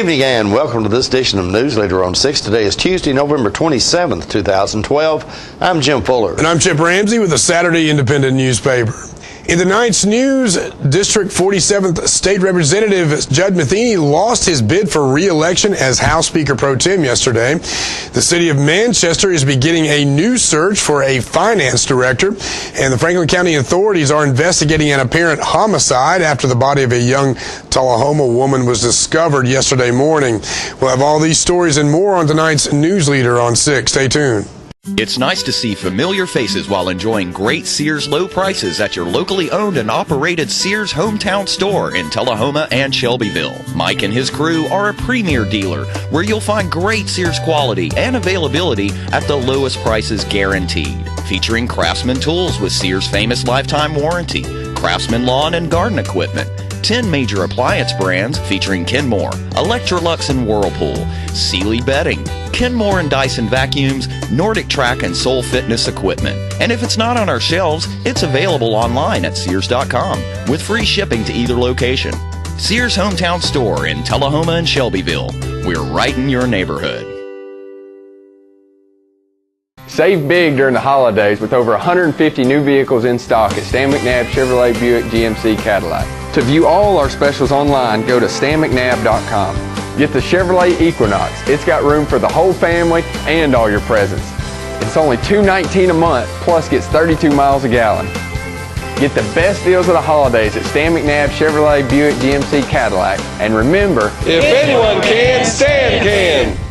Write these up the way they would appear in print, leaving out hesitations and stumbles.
evening and welcome to this edition of Newsleader on 6. Today is Tuesday, November 27th, 2012. I'm Jim Fuller. And I'm Chip Ramsey with the Saturday Independent newspaper. In the night's news, District 47th State Representative Judd Matheny lost his bid for re-election as House Speaker Pro Tem yesterday. The city of Manchester is beginning a new search for a finance director, and the Franklin County authorities are investigating an apparent homicide after the body of a young Tullahoma woman was discovered yesterday morning. We'll have all these stories and more on tonight's Newsleader on 6. Stay tuned. It's nice to see familiar faces while enjoying great Sears low prices at your locally owned and operated Sears hometown store in Tullahoma and Shelbyville. Mike and his crew are a premier dealer where you'll find great Sears quality and availability at the lowest prices guaranteed. Featuring Craftsman tools with Sears' famous lifetime warranty, Craftsman lawn and garden equipment, 10 major appliance brands featuring Kenmore, Electrolux and Whirlpool, Sealy bedding, Kenmore and Dyson vacuums, Nordic Track and Soul Fitness equipment. And if it's not on our shelves, it's available online at Sears.com with free shipping to either location. Sears Hometown Store in Tullahoma and Shelbyville. We're right in your neighborhood. Save big during the holidays with over 150 new vehicles in stock at Stan McNabb Chevrolet Buick GMC Cadillac. To view all our specials online, go to stanmcnabb.com. Get the Chevrolet Equinox. It's got room for the whole family and all your presents. It's only $219 a month, plus gets 32 miles a gallon. Get the best deals of the holidays at Stan McNabb Chevrolet Buick GMC Cadillac. And remember, if anyone can, Stan can.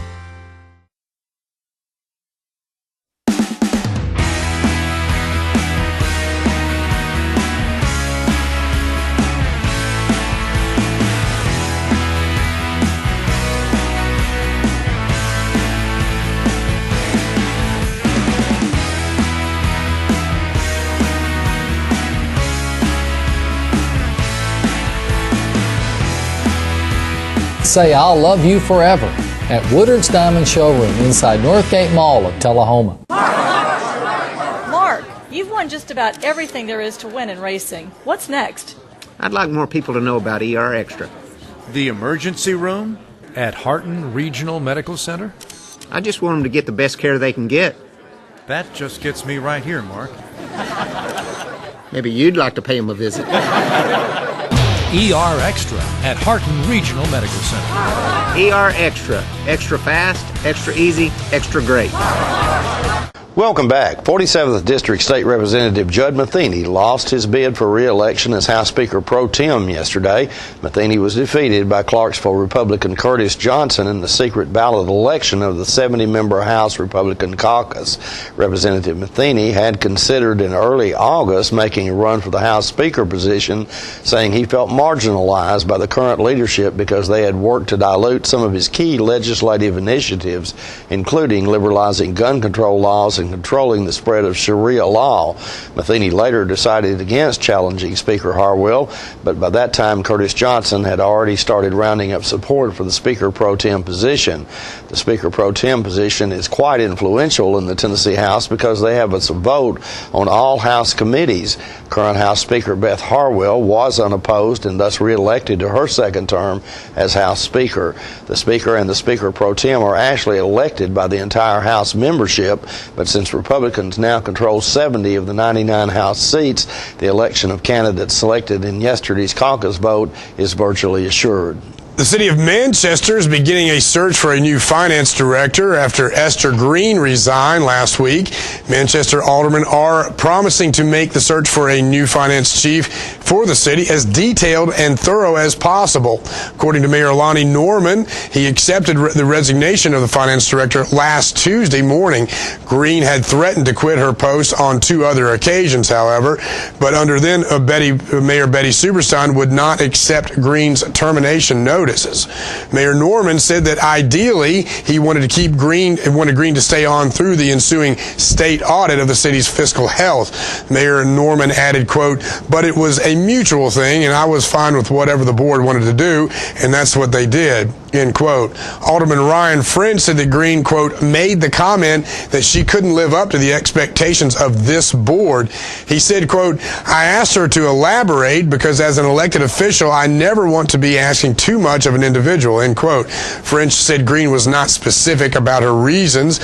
Say I'll love you forever at Woodard's Diamond Showroom inside Northgate Mall of Tullahoma. Mark, you've won just about everything there is to win in racing. What's next? I'd like more people to know about ER Extra. The emergency room at Harton Regional Medical Center? I just want them to get the best care they can get. That just gets me right here, Mark. Maybe you'd like to pay them a visit. ER Extra at Harton Regional Medical Center. ER Extra. Extra fast, extra easy, extra great. Welcome back. 47th District State Representative Judd Matheny lost his bid for re-election as House Speaker Pro Tem yesterday. Matheny was defeated by Clarksville Republican Curtis Johnson in the secret ballot election of the 70-member House Republican caucus. Representative Matheny had considered in early August making a run for the House Speaker position, saying he felt marginalized by the current leadership because they had worked to dilute some of his key legislative initiatives, including liberalizing gun control laws and controlling the spread of Sharia law. Matheny later decided against challenging Speaker Harwell, but by that time Curtis Johnson had already started rounding up support for the Speaker Pro Tem position. The Speaker Pro Tem position is quite influential in the Tennessee House because they have a vote on all House committees. Current House Speaker Beth Harwell was unopposed and thus re-elected to her second term as House Speaker. The Speaker and the Speaker Pro Tem are actually elected by the entire House membership, but since Republicans now control 70 of the 99 House seats, the election of candidates selected in yesterday's caucus vote is virtually assured. The city of Manchester is beginning a search for a new finance director after Esther Green resigned last week. Manchester aldermen are promising to make the search for a new finance chief for the city as detailed and thorough as possible. According to Mayor Lonnie Norman, he accepted the resignation of the finance director last Tuesday morning. Green had threatened to quit her post on 2 other occasions, however, but under then Mayor Betty Superstein would not accept Green's termination notice. Mayor Norman said that ideally he wanted Green to stay on through the ensuing state audit of the city's fiscal health. Mayor Norman added, quote, "But it was a mutual thing and I was fine with whatever the board wanted to do, and that's what they did." end quote. Alderman Ryan French said that Green, quote, made the comment that she couldn't live up to the expectations of this board. He said, quote, I asked her to elaborate because as an elected official, I never want to be asking too much of an individual, end quote. French said Green was not specific about her reasons.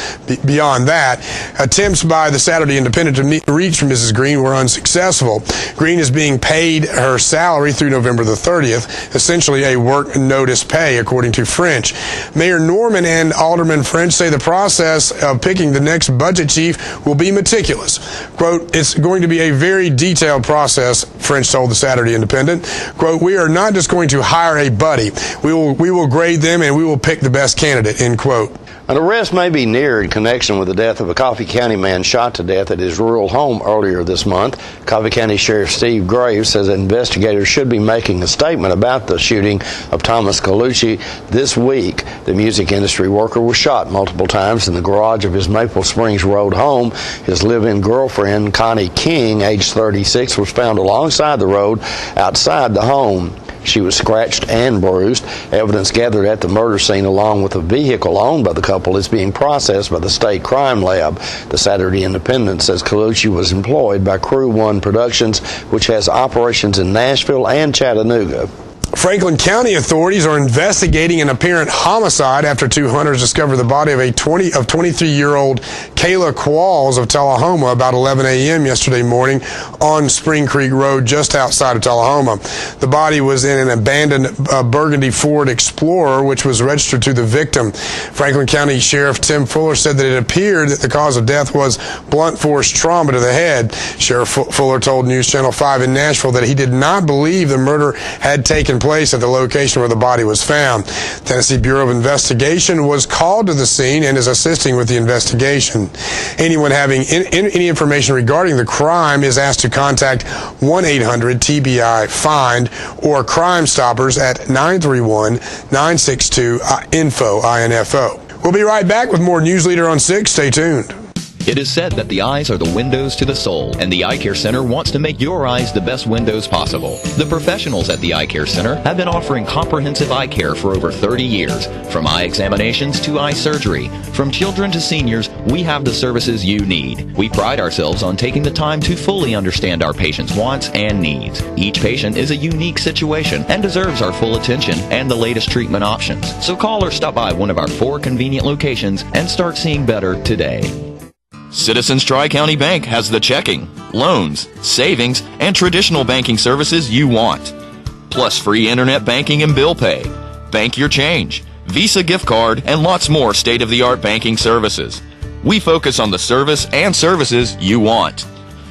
Beyond that, attempts by the Saturday Independent to reach Mrs. Green were unsuccessful. Green is being paid her salary through November the 30th, essentially a work notice pay, according to French. Mayor Norman and Alderman French say the process of picking the next budget chief will be meticulous. Quote, it's going to be a very detailed process, French told the Saturday Independent. Quote, we are not just going to hire a buddy. We will grade them and we will pick the best candidate, end quote. An arrest may be near in connection with the death of a Coffee County man shot to death at his rural home earlier this month. Coffee County Sheriff Steve Graves says that investigators should be making a statement about the shooting of Thomas Colucci this week. The music industry worker was shot multiple times in the garage of his Maple Springs Road home. His live-in girlfriend, Connie King, age 36, was found alongside the road outside the home. She was scratched and bruised. Evidence gathered at the murder scene along with a vehicle owned by the couple is being processed by the state crime lab. The Saturday Independent says Colucci was employed by Crew One Productions, which has operations in Nashville and Chattanooga. Franklin County authorities are investigating an apparent homicide after two hunters discovered the body of 23-year-old Kayla Qualls of Tullahoma about 11 a.m. yesterday morning on Spring Creek Road just outside of Tullahoma. The body was in an abandoned Burgundy Ford Explorer, which was registered to the victim. Franklin County Sheriff Tim Fuller said that it appeared that the cause of death was blunt force trauma to the head. Sheriff Fuller told News Channel 5 in Nashville that he did not believe the murder had taken place at the location where the body was found. Tennessee Bureau of Investigation was called to the scene and is assisting with the investigation. Anyone having any information regarding the crime is asked to contact 1-800-TBI-FIND or Crime Stoppers at 931-962-INFO. We'll be right back with more Newsleader on 6. Stay tuned. It is said that the eyes are the windows to the soul, and the Eye Care Center wants to make your eyes the best windows possible. The professionals at the Eye Care Center have been offering comprehensive eye care for over 30 years. From eye examinations to eye surgery, from children to seniors, we have the services you need. We pride ourselves on taking the time to fully understand our patients' wants and needs. Each patient is a unique situation and deserves our full attention and the latest treatment options. So call or stop by one of our 4 convenient locations and start seeing better today. Citizens TriCounty Bank has the checking, loans, savings, and traditional banking services you want. Plus free internet banking and bill pay, bank your change, Visa gift card, and lots more state-of-the-art banking services. We focus on the service and services you want.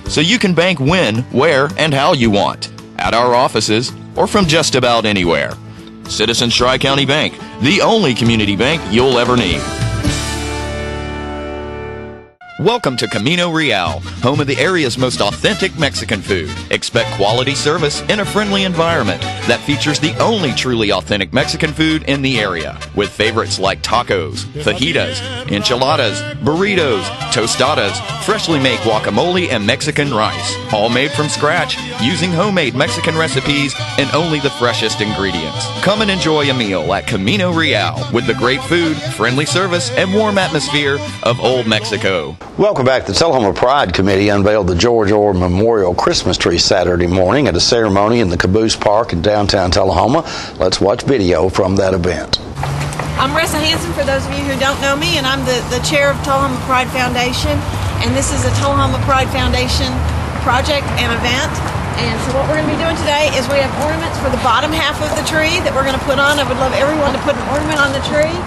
So you can bank when, where, and how you want. At our offices or from just about anywhere. Citizens TriCounty Bank, the only community bank you'll ever need. Welcome to Camino Real, home of the area's most authentic Mexican food. Expect quality service in a friendly environment that features the only truly authentic Mexican food in the area, with favorites like tacos, fajitas, enchiladas, burritos, tostadas, freshly made guacamole, and Mexican rice, all made from scratch using homemade Mexican recipes and only the freshest ingredients. Come and enjoy a meal at Camino Real with the great food, friendly service, and warm atmosphere of Old Mexico. Welcome back. The Tullahoma Pride Committee unveiled the George Orr Memorial Christmas tree Saturday morning at a ceremony in the Caboose Park in downtown Tullahoma. Let's watch video from that event. I'm Ressa Hansen, for those of you who don't know me, and I'm the chair of Tullahoma Pride Foundation, and this is a Tullahoma Pride Foundation project and event. And so what we're going to be doing today is we have ornaments for the bottom half of the tree that we're going to put on. I would love everyone to put an ornament on the tree,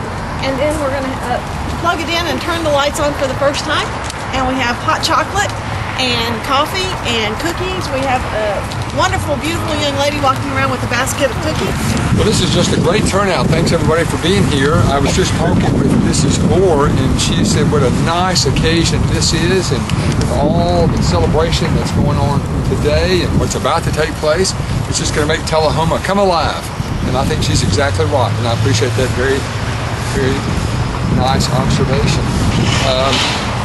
and then we're going to plug it in and turn the lights on for the first time. And we have hot chocolate and coffee and cookies. We have a wonderful, beautiful young lady walking around with a basket of cookies. Well, this is just a great turnout. Thanks everybody for being here. I was just talking with Mrs. Orr, and she said what a nice occasion this is, and with all the celebration that's going on today and what's about to take place, it's just going to make Tullahoma come alive. And I think she's exactly right, and I appreciate that very, very nice observation.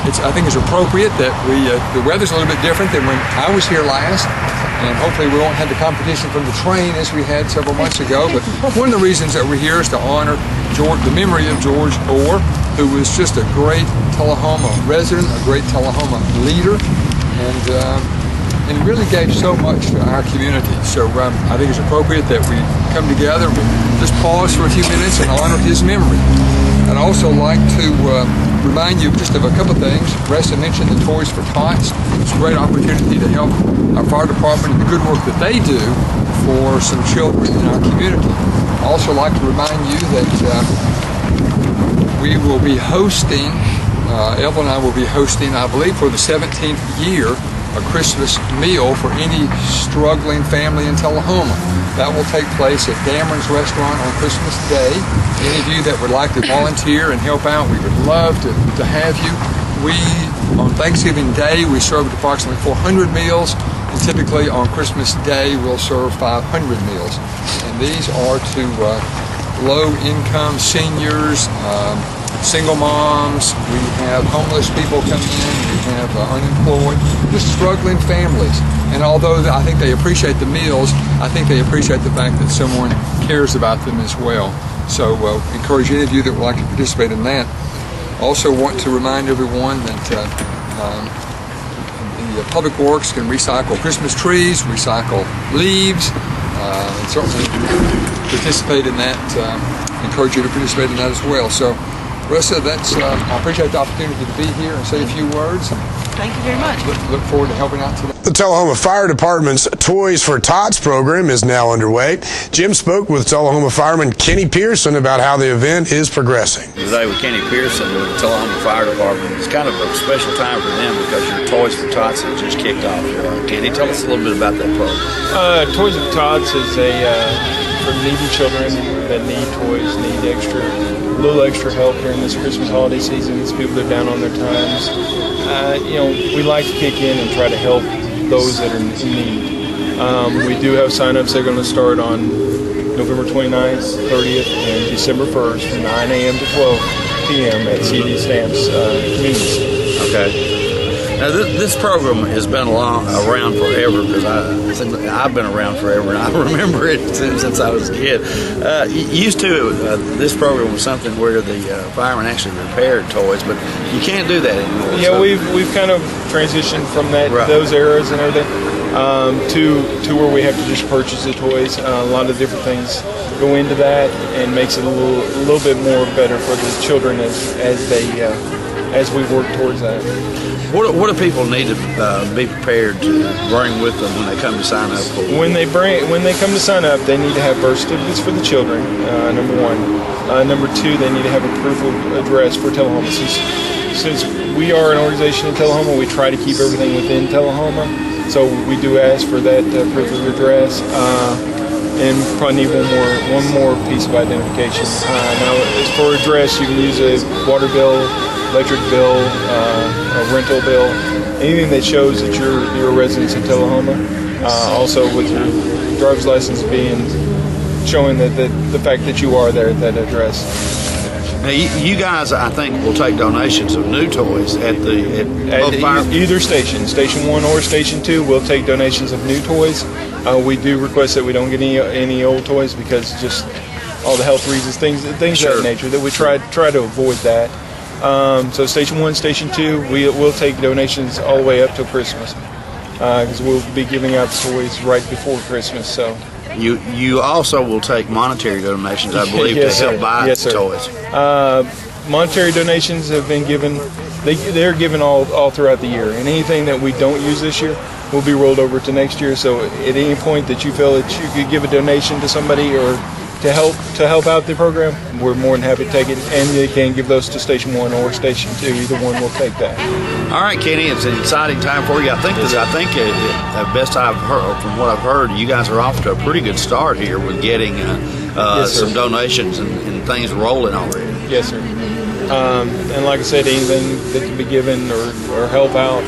I think it's appropriate that the weather's a little bit different than when I was here last. and hopefully we won't have the competition from the train as we had several months ago. But one of the reasons that we're here is to honor the memory of George Orr, who was just a great Tullahoma resident, a great Tullahoma leader, and really gave so much to our community. So I think it's appropriate that we come together and just pause for a few minutes and honor his memory. I'd also like to remind you just of a couple of things. Ressa mentioned the Toys for Tots. It's a great opportunity to help our fire department and the good work that they do for some children in our community. I'd also like to remind you that we will be hosting, Evelyn and I will be hosting, I believe for the 17th year, a Christmas meal for any struggling family in Tullahoma. That will take place at Dameron's Restaurant on Christmas Day. Any of you that would like to volunteer and help out, we would love to have you. On Thanksgiving Day, we served approximately 400 meals, and typically on Christmas Day, we'll serve 500 meals. And these are to low-income seniors, single moms, we have homeless people come in, we have unemployed, just struggling families. And although I think they appreciate the meals, I think they appreciate the fact that someone cares about them as well. So encourage any of you that would like to participate in that. Also want to remind everyone that the Public Works can recycle Christmas trees, recycle leaves, and certainly participate in that. Encourage you to participate in that as well. So Ressa, I appreciate the opportunity to be here and say a few words. Thank you very much. Look forward to helping out today. The Tullahoma Fire Department's Toys for Tots program is now underway. Jim spoke with Tullahoma fireman Kenny Pearson about how the event is progressing. Today with Kenny Pearson with the Tullahoma Fire Department. It's kind of a special time for them because your Toys for Tots has just kicked off. Kenny, tell us a little bit about that program. Toys for Tots is for needy children that need toys, need a little extra help during this Christmas holiday season. These people that are down on their times. We like to kick in and try to help those that are in need. We do have sign-ups that are going to start on November 29th, 30th, and December 1st from 9 a.m. to 12 p.m. at CD Stamps Convenience. Okay. Now, this program has been around forever because I've been around forever, and I remember it since I was a kid. This program was something where the firemen actually repaired toys, but you can't do that anymore. Yeah, so we've kind of transitioned from those eras and everything to where we have to just purchase the toys. A lot of different things go into that, and makes it a little bit more better for the children as we work towards that. What do people need to be prepared to bring with them when they come to sign up for? When they come to sign up, they need to have birth certificates for the children. Number one. Number two, they need to have a proof of address for Tullahoma. Since we are an organization in Tullahoma, we try to keep everything within Tullahoma. So we do ask for that proof of address. And probably need one more piece of identification. Now, as for address, you can use a water bill, electric bill, a rental bill, anything that shows that you're a resident of Tullahoma. Also, with your driver's license showing that the fact that you are there at that address. Now, you guys, I think, will take donations of new toys at either station, Station 1 or Station 2. We'll take donations of new toys. We do request that we don't get any old toys because just all the health reasons, things of that nature. That we try to avoid that. So Station 1, Station 2, we'll take donations all the way up till Christmas because we'll be giving out toys right before Christmas. So. You also will take monetary donations, I believe, to help buy toys. Monetary donations have been given. They're given all throughout the year, and anything that we don't use this year will be rolled over to next year. So at any point that you feel that you could give a donation to somebody or to help out the program, we're more than happy to take it, and they can give those to Station 1 or Station 2. Either one will take that. All right, Kenny, it's an exciting time for you. I think best I've heard, from what I've heard, you guys are off to a pretty good start here with getting some donations and things rolling already. Yes, sir. And like I said, anything that can be given or help out,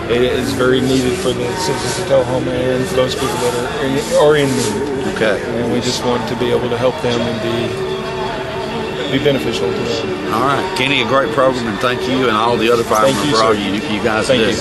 it is very needed for the citizens of Tullahoma and for those people that are in need. Okay. And we just want to be able to help them and be beneficial to them. All right. Kenny, a great program, and thank you and all the other firemen for all you guys do.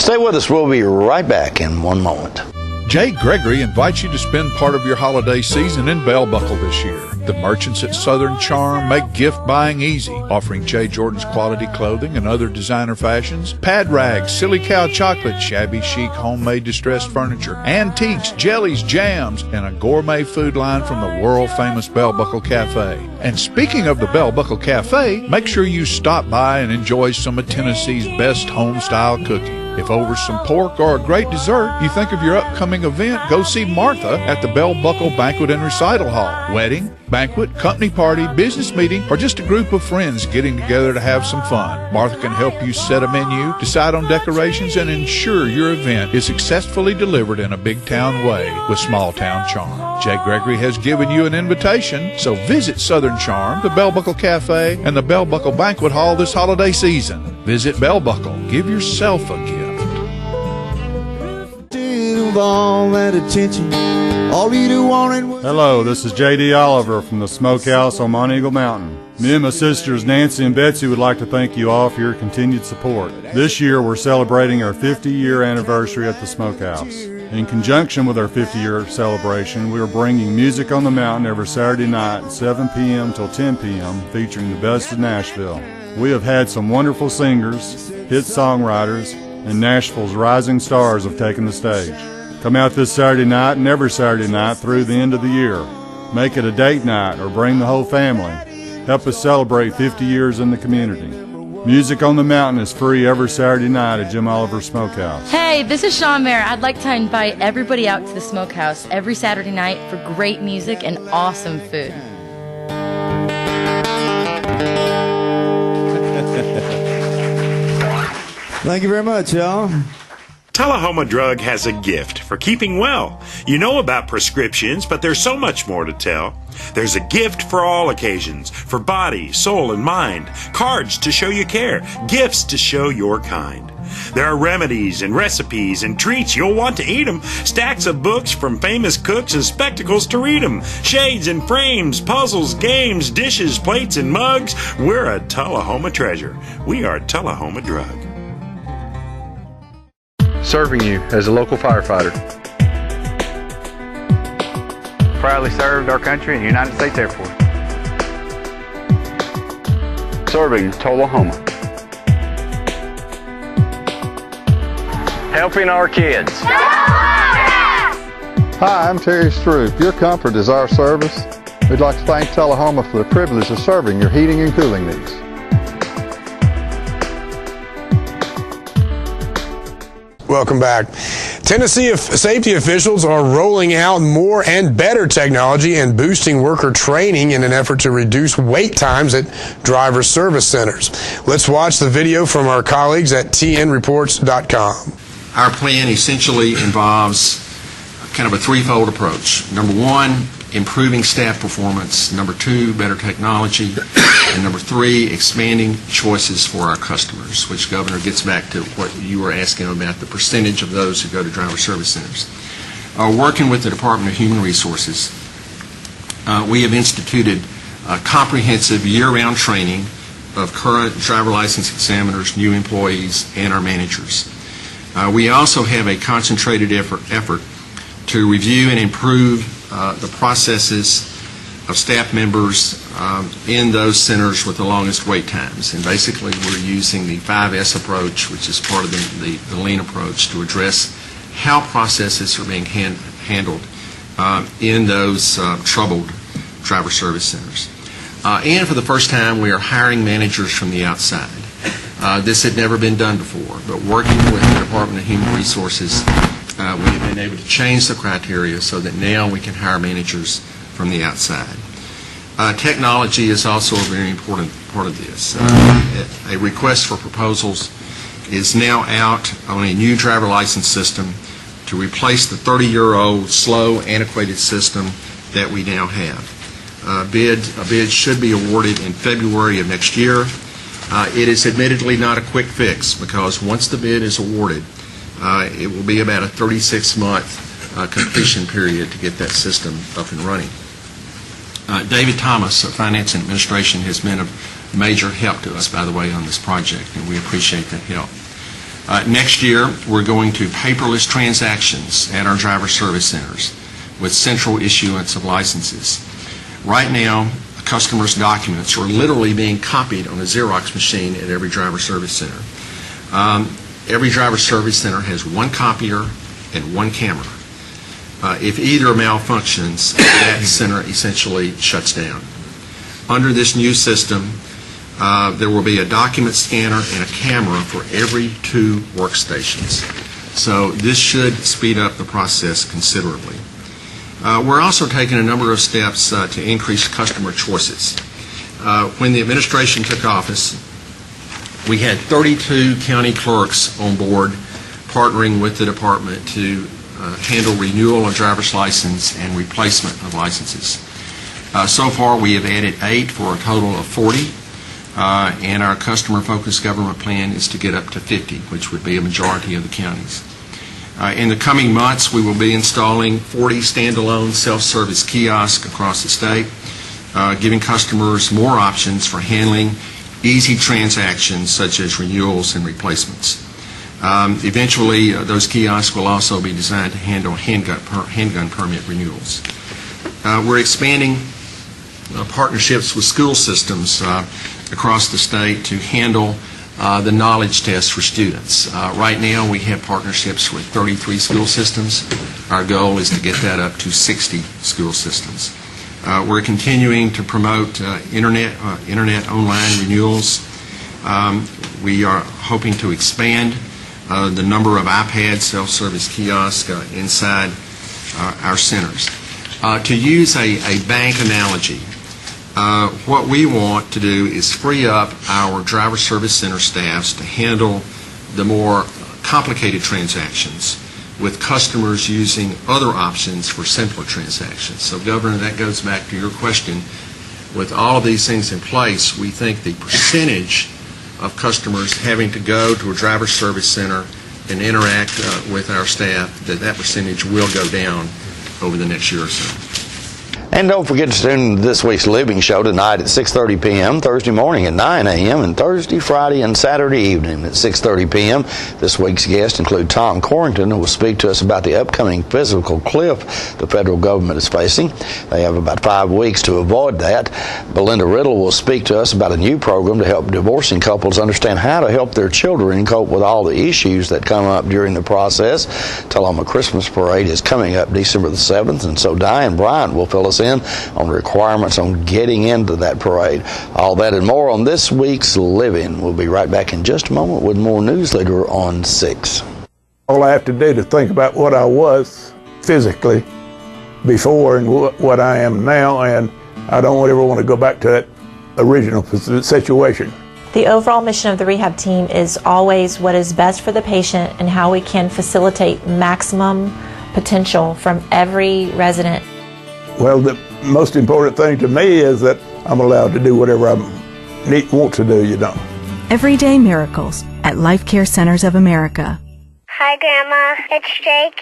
Stay with us. We'll be right back in one moment. Jay Gregory invites you to spend part of your holiday season in Bell Buckle this year. The merchants at Southern Charm make gift buying easy, offering Jay Jordan's quality clothing and other designer fashions, pad rags, silly cow chocolate, shabby chic homemade distressed furniture, antiques, jellies, jams, and a gourmet food line from the world-famous Bell Buckle Cafe. And speaking of the Bell Buckle Cafe, make sure you stop by and enjoy some of Tennessee's best home-style cooking. If over some pork or a great dessert you think of your upcoming event, go see Martha at the Bell Buckle Banquet and Recital Hall. Wedding, banquet, company party, business meeting, or just a group of friends getting together to have some fun. Martha can help you set a menu, decide on decorations, and ensure your event is successfully delivered in a big town way with small town charm. Jay Gregory has given you an invitation, so visit Southern Charm, the Bell Buckle Cafe, and the Bell Buckle Banquet Hall this holiday season. Visit Bell Buckle. Give yourself a gift. Hello, this is J.D. Oliver from the Smokehouse on Mount Eagle Mountain. Me and my sisters Nancy and Betsy would like to thank you all for your continued support. This year we're celebrating our 50-year anniversary at the Smokehouse. In conjunction with our 50-year celebration, we are bringing Music on the Mountain every Saturday night at 7 p.m. till 10 p.m. featuring the best of Nashville. We have had some wonderful singers, hit songwriters, and Nashville's rising stars have taken the stage. Come out this Saturday night and every Saturday night through the end of the year. Make it a date night or bring the whole family. Help us celebrate 50 years in the community. Music on the Mountain is free every Saturday night at Jim Oliver's Smokehouse. Hey, this is Sean Mayer. I'd like to invite everybody out to the Smokehouse every Saturday night for great music and awesome food. Thank you very much, y'all. Tullahoma Drug has a gift for keeping well. You know about prescriptions, but there's so much more to tell. There's a gift for all occasions, for body, soul, and mind. Cards to show you care, gifts to show your kind. There are remedies and recipes and treats, you'll want to eat them. Stacks of books from famous cooks and spectacles to read them. Shades and frames, puzzles, games, dishes, plates, and mugs. We're a Tullahoma treasure. We are Tullahoma Drug. Serving you as a local firefighter. Proudly served our country in the United States Air Force. Serving Tullahoma. Helping our kids. Hi, I'm Terry Stroop. Your comfort is our service. We'd like to thank Tullahoma for the privilege of serving your heating and cooling needs. Welcome back. Tennessee safety officials are rolling out more and better technology and boosting worker training in an effort to reduce wait times at driver service centers. Let's watch the video from our colleagues at tnreports.com. Our plan essentially involves kind of a threefold approach. Number one, improving staff performance. Number two, better technology. And number three, expanding choices for our customers, which, Governor, gets back to what you were asking about, the percentage of those who go to driver service centers. Working with the Department of Human Resources, we have instituted comprehensive year-round training of current driver license examiners, new employees, and our managers. We also have a concentrated effort to review and improve the processes of staff members in those centers with the longest wait times. And basically we're using the 5S approach, which is part of the lean approach, to address how processes are being handled in those troubled driver service centers. And for the first time, we are hiring managers from the outside. This had never been done before, but working with the Department of Human Resources, we have been able to change the criteria so that now we can hire managers from the outside. Technology is also a very important part of this. A request for proposals is now out on a new driver license system to replace the 30-year-old slow, antiquated system that we now have. A bid should be awarded in February of next year. It is admittedly not a quick fix, because once the bid is awarded, it will be about a 36-month completion period to get that system up and running. David Thomas of Finance and Administration has been of major help to us, by the way, on this project, and we appreciate that help. Next year, we're going to paperless transactions at our driver service centers with central issuance of licenses. Right now, customers' documents are literally being copied on a Xerox machine at every driver service center. Every driver service center has one copier and one camera. If either malfunctions, that center essentially shuts down. Under this new system, there will be a document scanner and a camera for every 2 workstations. So this should speed up the process considerably. We're also taking a number of steps to increase customer choices. When the administration took office, we had 32 county clerks on board partnering with the department to handle renewal of driver's license and replacement of licenses. So far, we have added 8 for a total of 40. And our customer-focused government plan is to get up to 50, which would be a majority of the counties. In the coming months, we will be installing 40 standalone self-service kiosks across the state, giving customers more options for handling easy transactions such as renewals and replacements. Eventually, those kiosks will also be designed to handle handgun permit renewals. We're expanding partnerships with school systems across the state to handle the knowledge tests for students. Right now we have partnerships with 33 school systems. Our goal is to get that up to 60 school systems. We're continuing to promote internet online renewals. We are hoping to expand the number of iPad self-service kiosks inside our centers. To use a bank analogy, what we want to do is free up our driver service center staffs to handle the more complicated transactions with customers using other options for simpler transactions. So, Governor, that goes back to your question. With all of these things in place, we think the percentage of customers having to go to a driver service center and interact with our staff, that percentage will go down over the next year or so. And don't forget to tune in to this week's Living Show tonight at 6:30 p.m., Thursday morning at 9 a.m., and Thursday, Friday, and Saturday evening at 6:30 p.m. This week's guests include Tom Corrington, who will speak to us about the upcoming physical cliff the federal government is facing. They have about 5 weeks to avoid that. Belinda Riddle will speak to us about a new program to help divorcing couples understand how to help their children cope with all the issues that come up during the process. Tullahoma Christmas Parade is coming up December the 7th, and so Diane Bryant will fill us in on requirements on getting into that parade. All that and more on this week's Living. We'll be right back in just a moment with more Newsleader on 6. All I have to do to think about what I was physically before and what I am now, and I don't ever want to go back to that original situation. The overall mission of the rehab team is always what is best for the patient and how we can facilitate maximum potential from every resident. Well, the most important thing to me is that I'm allowed to do whatever I want to do, Everyday miracles at Life Care Centers of America. Hi, Grandma. It's Jake.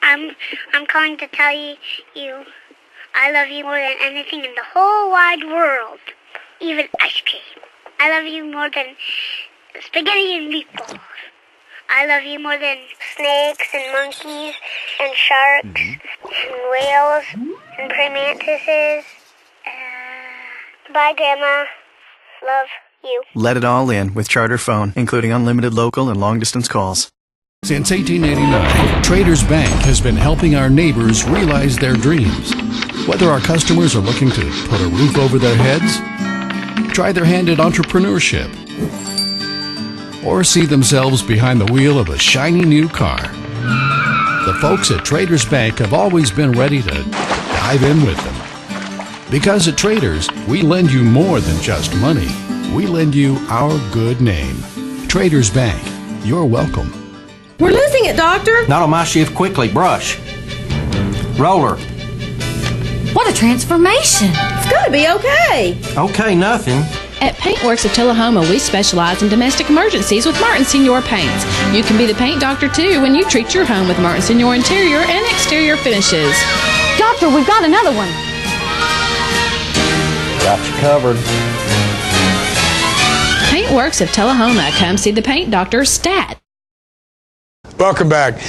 I'm calling to tell you I love you more than anything in the whole wide world, even ice cream. I love you more than spaghetti and meatballs. I love you more than snakes and monkeys and sharks and whales and praying mantises. Bye, Grandma. Love you. Let it all in with Charter Phone, including unlimited local and long-distance calls. Since 1889, Traders Bank has been helping our neighbors realize their dreams. Whether our customers are looking to put a roof over their heads, try their hand at entrepreneurship, or see themselves behind the wheel of a shiny new car, the folks at Traders Bank have always been ready to dive in with them. Because at Traders, we lend you more than just money. We lend you our good name. Traders Bank, you're welcome. We're losing it, Doctor. Not on my shift. Quickly, brush. Roller. What a transformation. It's going to be okay. Okay, nothing. At Paintworks of Tullahoma, we specialize in domestic emergencies with Martin Senior Paints. You can be the paint doctor, too, when you treat your home with Martin Senior interior and exterior finishes. Doctor, we've got another one. Got you covered. Paintworks of Tullahoma. Come see the paint doctor, Stat. Welcome back.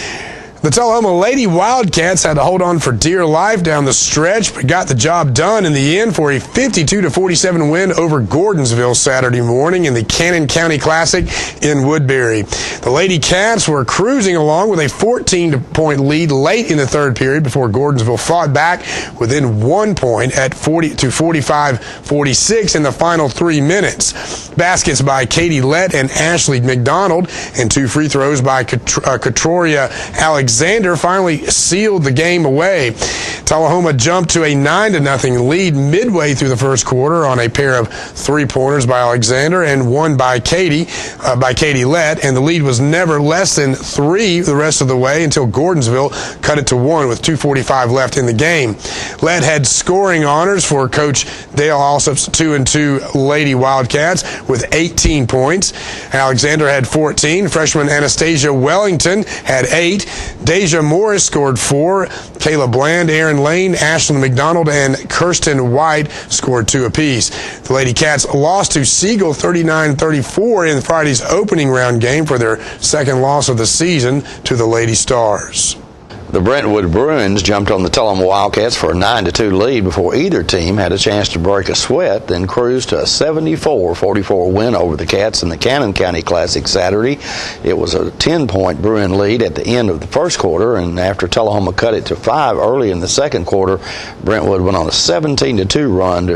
The Tullahoma Lady Wildcats had to hold on for dear life down the stretch, but got the job done in the end for a 52-47 win over Gordonsville Saturday morning in the Cannon County Classic in Woodbury. The Lady Cats were cruising along with a 14-point lead late in the third period before Gordonsville fought back within 1 point at 45-46 in the final 3 minutes. Baskets by Katie Lett and Ashley McDonald and 2 free throws by Katoria Alexander finally sealed the game away. Tullahoma jumped to a 9-0 lead midway through the first quarter on a pair of 3-pointers by Alexander and one by Katie Lett, and the lead was never less than 3 the rest of the way until Gordonsville cut it to 1 with 2:45 left in the game. Lett had scoring honors for Coach Dale Alsop's 2-2 Lady Wildcats with 18 points. Alexander had 14. Freshman Anastasia Wellington had 8. Deja Morris scored 4. Kayla Bland, Aaron Lane, Ashlyn McDonald, and Kirsten White scored 2 apiece. The Lady Cats lost to Siegel 39-34 in Friday's opening round game for their second loss of the season to the Lady Stars. The Brentwood Bruins jumped on the Tullahoma Wildcats for a 9-2 lead before either team had a chance to break a sweat, then cruised to a 74-44 win over the Cats in the Cannon County Classic Saturday. It was a 10-point Bruin lead at the end of the first quarter, and after Tullahoma cut it to 5 early in the second quarter, Brentwood went on a 17-2 run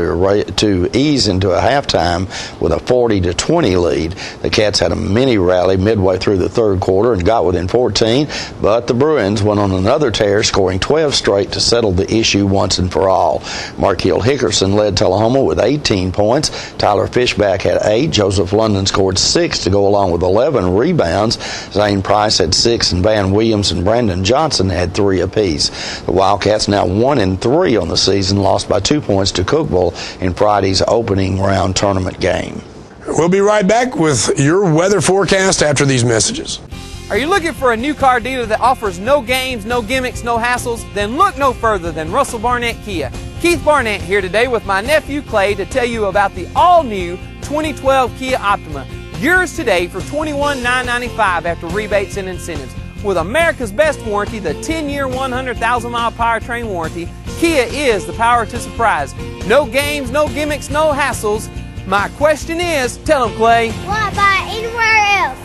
to ease into a halftime with a 40-20 lead. The Cats had a mini rally midway through the third quarter and got within 14, but the Bruins went on another tear, scoring 12 straight to settle the issue once and for all. Markeel Hickerson led Tullahoma with 18 points. Tyler Fishback had 8. Joseph London scored 6 to go along with 11 rebounds. Zane Price had 6, and Van Williams and Brandon Johnson had 3 apiece. The Wildcats now 1-3 on the season, lost by 2 points to Cookeville in Friday's opening round tournament game. We'll be right back with your weather forecast after these messages. Are you looking for a new car dealer that offers no games, no gimmicks, no hassles? Then look no further than Russell Barnett Kia. Keith Barnett here today with my nephew Clay to tell you about the all-new 2012 Kia Optima. Yours today for $21,995 after rebates and incentives. With America's best warranty, the 10-year, 100,000-mile powertrain warranty, Kia is the power to surprise. No games, no gimmicks, no hassles. My question is, tell them, Clay. Why buy anywhere else?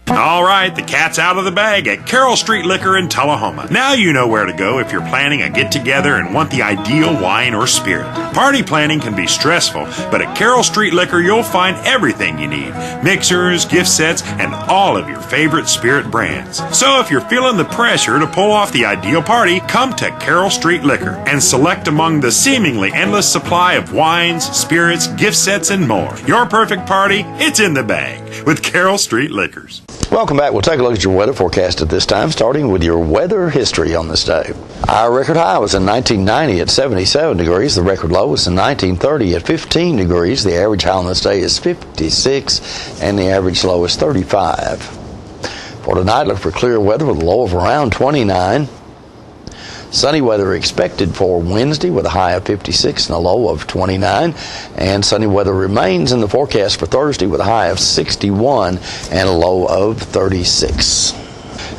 All right, the cat's out of the bag at Carroll Street Liquor in Tullahoma. Now you know where to go if you're planning a get-together and want the ideal wine or spirit. Party planning can be stressful, but at Carroll Street Liquor you'll find everything you need. Mixers, gift sets, and all of your favorite spirit brands. So if you're feeling the pressure to pull off the ideal party, come to Carroll Street Liquor and select among the seemingly endless supply of wines, spirits, gift sets, and more. Your perfect party, it's in the bag with Carroll Street Liquors. Welcome back. We'll take a look at your weather forecast at this time, starting with your weather history on this day. Our record high was in 1990 at 77 degrees. The record low was in 1930 at 15 degrees. The average high on this day is 56, and the average low is 35. For tonight, look for clear weather with a low of around 29. Sunny weather expected for Wednesday with a high of 56 and a low of 29. And sunny weather remains in the forecast for Thursday with a high of 61 and a low of 36.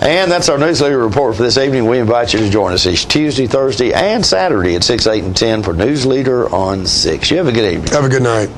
And that's our Newsleader report for this evening. We invite you to join us each Tuesday, Thursday, and Saturday at 6, 8, and 10 for Newsleader on 6. You have a good evening. Have a good night.